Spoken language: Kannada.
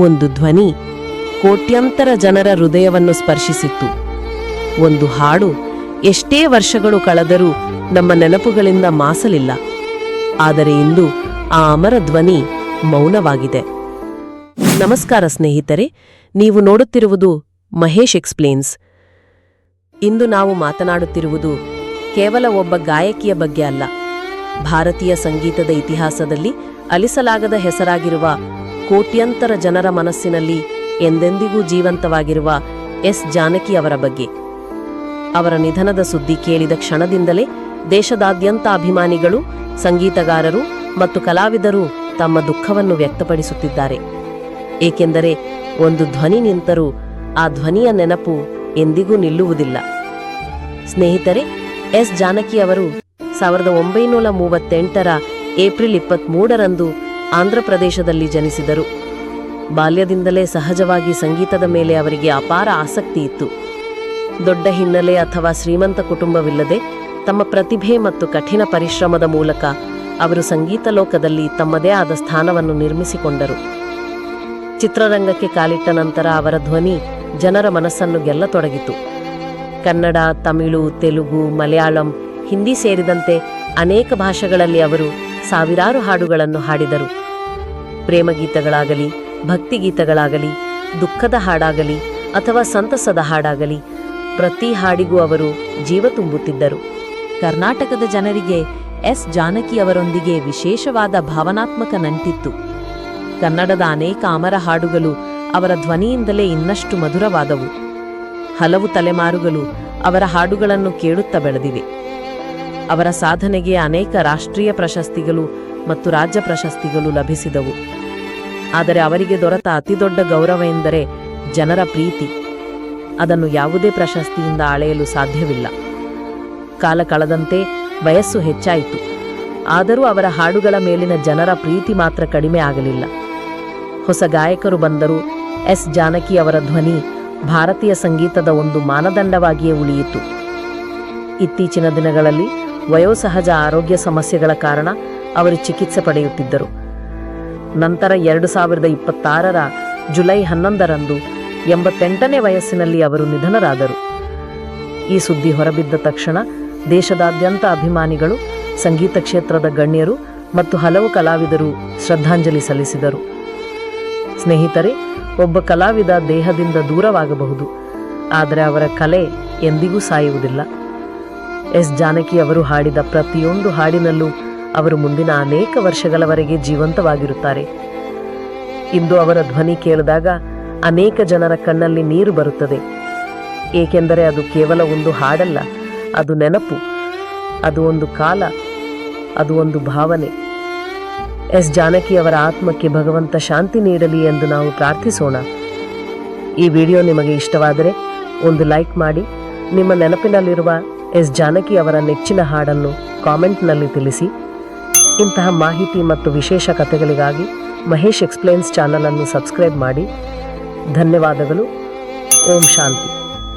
ಒಂದು ಧ್ವನಿ ಕೋಟ್ಯಂತರ ಜನರ ಹೃದಯವನ್ನು ಸ್ಪರ್ಶಿಸಿತ್ತು. ಒಂದು ಹಾಡು ಎಷ್ಟೇ ವರ್ಷಗಳು ಕಳೆದರೂ ನಮ್ಮ ನೆನಪುಗಳಿಂದ ಮಾಸಲಿಲ್ಲ. ಆದರೆ ಇಂದು ಆ ಅಮರ ಧ್ವನಿ ಮೌನವಾಗಿದೆ. ನಮಸ್ಕಾರ ಸ್ನೇಹಿತರೆ, ನೀವು ನೋಡುತ್ತಿರುವುದು ಮಹೇಶ್ ಎಕ್ಸ್ಪ್ಲೇನ್ಸ್. ಇಂದು ನಾವು ಮಾತನಾಡುತ್ತಿರುವುದು ಕೇವಲ ಒಬ್ಬ ಗಾಯಕಿಯ ಬಗ್ಗೆ ಅಲ್ಲ, ಭಾರತೀಯ ಸಂಗೀತದ ಇತಿಹಾಸದಲ್ಲಿ ಅಲಿಸಲಾಗದ ಹೆಸರಾಗಿರುವ, ಕೋಟ್ಯಂತರ ಜನರ ಮನಸ್ಸಿನಲ್ಲಿ ಎಂದೆಂದಿಗೂ ಜೀವಂತವಾಗಿರುವ ಎಸ್ ಜಾನಕಿ ಅವರ ಬಗ್ಗೆ. ಅವರ ನಿಧನದ ಸುದ್ದಿ ಕೇಳಿದ ಕ್ಷಣದಿಂದಲೇ ದೇಶದಾದ್ಯಂತ ಅಭಿಮಾನಿಗಳು, ಸಂಗೀತಗಾರರು ಮತ್ತು ಕಲಾವಿದರು ತಮ್ಮ ದುಃಖವನ್ನು ವ್ಯಕ್ತಪಡಿಸುತ್ತಿದ್ದಾರೆ. ಏಕೆಂದರೆ ಒಂದು ಧ್ವನಿ ನಿಂತರೂ ಆ ಧ್ವನಿಯ ನೆನಪು ಎಂದಿಗೂ ನಿಲ್ಲುವುದಿಲ್ಲ. ಸ್ನೇಹಿತರೆ, ಎಸ್ ಜಾನಕಿ ಅವರು 1938ರ ಏಪ್ರಿಲ್ 23ರಂದು ಆಂಧ್ರಪ್ರದೇಶದಲ್ಲಿ ಜನಿಸಿದರು. ಬಾಲ್ಯದಿಂದಲೇ ಸಹಜವಾಗಿ ಸಂಗೀತದ ಮೇಲೆ ಅವರಿಗೆ ಅಪಾರ ಆಸಕ್ತಿ ಇತ್ತು. ದೊಡ್ಡ ಹಿನ್ನೆಲೆ ಅಥವಾ ಶ್ರೀಮಂತ ಕುಟುಂಬವಿಲ್ಲದೆ ತಮ್ಮ ಪ್ರತಿಭೆ ಮತ್ತು ಕಠಿಣ ಪರಿಶ್ರಮದ ಮೂಲಕ ಅವರು ಸಂಗೀತ ಲೋಕದಲ್ಲಿ ತಮ್ಮದೇ ಆದ ಸ್ಥಾನವನ್ನು ನಿರ್ಮಿಸಿಕೊಂಡರು. ಚಿತ್ರರಂಗಕ್ಕೆ ಕಾಲಿಟ್ಟ ನಂತರ ಅವರ ಧ್ವನಿ ಜನರ ಮನಸ್ಸನ್ನು ಗೆಲ್ಲತೊಡಗಿತು. ಕನ್ನಡ, ತಮಿಳು, ತೆಲುಗು, ಮಲಯಾಳಂ, ಹಿಂದಿ ಸೇರಿದಂತೆ ಅನೇಕ ಭಾಷೆಗಳಲ್ಲಿ ಅವರು ಸಾವಿರಾರು ಹಾಡುಗಳನ್ನು ಹಾಡಿದರು. ಪ್ರೇಮಗೀತಗಳಾಗಲಿ, ಭಕ್ತಿಗೀತಗಳಾಗಲಿ, ದುಃಖದ ಹಾಡಾಗಲಿ ಅಥವಾ ಸಂತಸದ ಹಾಡಾಗಲಿ, ಪ್ರತಿ ಹಾಡಿಗೂ ಅವರು ಜೀವ ತುಂಬುತ್ತಿದ್ದರು. ಕರ್ನಾಟಕದ ಜನರಿಗೆ ಎಸ್ ಜಾನಕಿ ಅವರೊಂದಿಗೆ ವಿಶೇಷವಾದ ಭಾವನಾತ್ಮಕ ನಂಟಿತ್ತು. ಕನ್ನಡದ ಅನೇಕ ಅಮರ ಹಾಡುಗಳು ಅವರ ಧ್ವನಿಯಿಂದಲೇ ಇನ್ನಷ್ಟು ಮಧುರವಾದವು. ಹಲವು ತಲೆಮಾರುಗಳು ಅವರ ಹಾಡುಗಳನ್ನು ಕೇಳುತ್ತಾ ಬೆಳೆದಿವೆ. ಅವರ ಸಾಧನೆಗೆ ಅನೇಕ ರಾಷ್ಟ್ರೀಯ ಪ್ರಶಸ್ತಿಗಳು ಮತ್ತು ರಾಜ್ಯ ಪ್ರಶಸ್ತಿಗಳು ಲಭಿಸಿದವು. ಆದರೆ ಅವರಿಗೆ ದೊರೆತ ಅತಿದೊಡ್ಡ ಗೌರವ ಎಂದರೆ ಜನರ ಪ್ರೀತಿ. ಅದನ್ನು ಯಾವುದೇ ಪ್ರಶಸ್ತಿಯಿಂದ ಅಳೆಯಲು ಸಾಧ್ಯವಿಲ್ಲ. ಕಾಲ ಕಳೆದಂತೆ ವಯಸ್ಸು ಹೆಚ್ಚಾಯಿತು, ಆದರೂ ಅವರ ಹಾಡುಗಳ ಮೇಲಿನ ಜನರ ಪ್ರೀತಿ ಮಾತ್ರ ಕಡಿಮೆ ಆಗಲಿಲ್ಲ. ಹೊಸ ಗಾಯಕರು ಬಂದರೂ ಎಸ್ ಜಾನಕಿ ಅವರ ಧ್ವನಿ ಭಾರತೀಯ ಸಂಗೀತದ ಒಂದು ಮಾನದಂಡವಾಗಿಯೇ ಉಳಿಯಿತು. ಇತ್ತೀಚಿನ ದಿನಗಳಲ್ಲಿ ವಯೋಸಹಜ ಆರೋಗ್ಯ ಸಮಸ್ಯೆಗಳ ಕಾರಣ ಅವರು ಚಿಕಿತ್ಸೆ ಪಡೆಯುತ್ತಿದ್ದರು. ನಂತರ 2026ರ ಜುಲೈ 11ರಂದು 88ನೇ ವಯಸ್ಸಿನಲ್ಲಿ ಅವರು ನಿಧನರಾದರು. ಈ ಸುದ್ದಿ ಹೊರಬಿದ್ದ ತಕ್ಷಣ ದೇಶದಾದ್ಯಂತ ಅಭಿಮಾನಿಗಳು, ಸಂಗೀತ ಕ್ಷೇತ್ರದ ಗಣ್ಯರು ಮತ್ತು ಹಲವು ಕಲಾವಿದರು ಶ್ರದ್ಧಾಂಜಲಿ ಸಲ್ಲಿಸಿದರು. ಸ್ನೇಹಿತರೆ, ಒಬ್ಬ ಕಲಾವಿದ ದೇಹದಿಂದ ದೂರವಾಗಬಹುದು, ಆದರೆ ಅವರ ಕಲೆ ಎಂದಿಗೂ ಸಾಯುವುದಿಲ್ಲ. ಎಸ್ ಜಾನಕಿ ಅವರು ಹಾಡಿದ ಪ್ರತಿಯೊಂದು ಹಾಡಿನಲ್ಲೂ ಅವರು ಮುಂದಿನ ಅನೇಕ ವರ್ಷಗಳವರೆಗೆ ಜೀವಂತವಾಗಿರುತ್ತಾರೆ. ಇಂದು ಅವರ ಧ್ವನಿ ಕೇಳಿದಾಗ ಅನೇಕ ಜನರ ಕಣ್ಣಲ್ಲಿ ನೀರು ಬರುತ್ತದೆ. ಏಕೆಂದರೆ ಅದು ಕೇವಲ ಒಂದು ಹಾಡಲ್ಲ, ಅದು ನೆನಪು, ಅದು ಒಂದು ಕಾಲ, ಅದು ಒಂದು ಭಾವನೆ. ಎಸ್ ಜಾನಕಿ ಅವರ ಆತ್ಮಕ್ಕೆ ಭಗವಂತ ಶಾಂತಿ ನೀಡಲಿ ಎಂದು ನಾವು ಪ್ರಾರ್ಥಿಸೋಣ. ಈ ವಿಡಿಯೋ ನಿಮಗೆ ಇಷ್ಟವಾದರೆ ಒಂದು ಲೈಕ್ ಮಾಡಿ. ನಿಮ್ಮ ನೆನಪಿನಲ್ಲಿರುವ ಎಸ್ ಜಾನಕಿ ಅವರ ನೆಚ್ಚಿನ ಹಾಡನ್ನು ಕಾಮೆಂಟ್ನಲ್ಲಿ ತಿಳಿಸಿ. ಇಂತಹ ಮಾಹಿತಿ ಮತ್ತು ವಿಶೇಷ ಕಥೆಗಳಿಗಾಗಿ ಮಹೇಶ್ ಎಕ್ಸ್ಪ್ಲೇನ್ಸ್ ಚಾನಲ್ ಅನ್ನು ಸಬ್ಸ್ಕ್ರೈಬ್ ಮಾಡಿ. ಧನ್ಯವಾದಗಳು. ಓಂ ಶಾಂತಿ.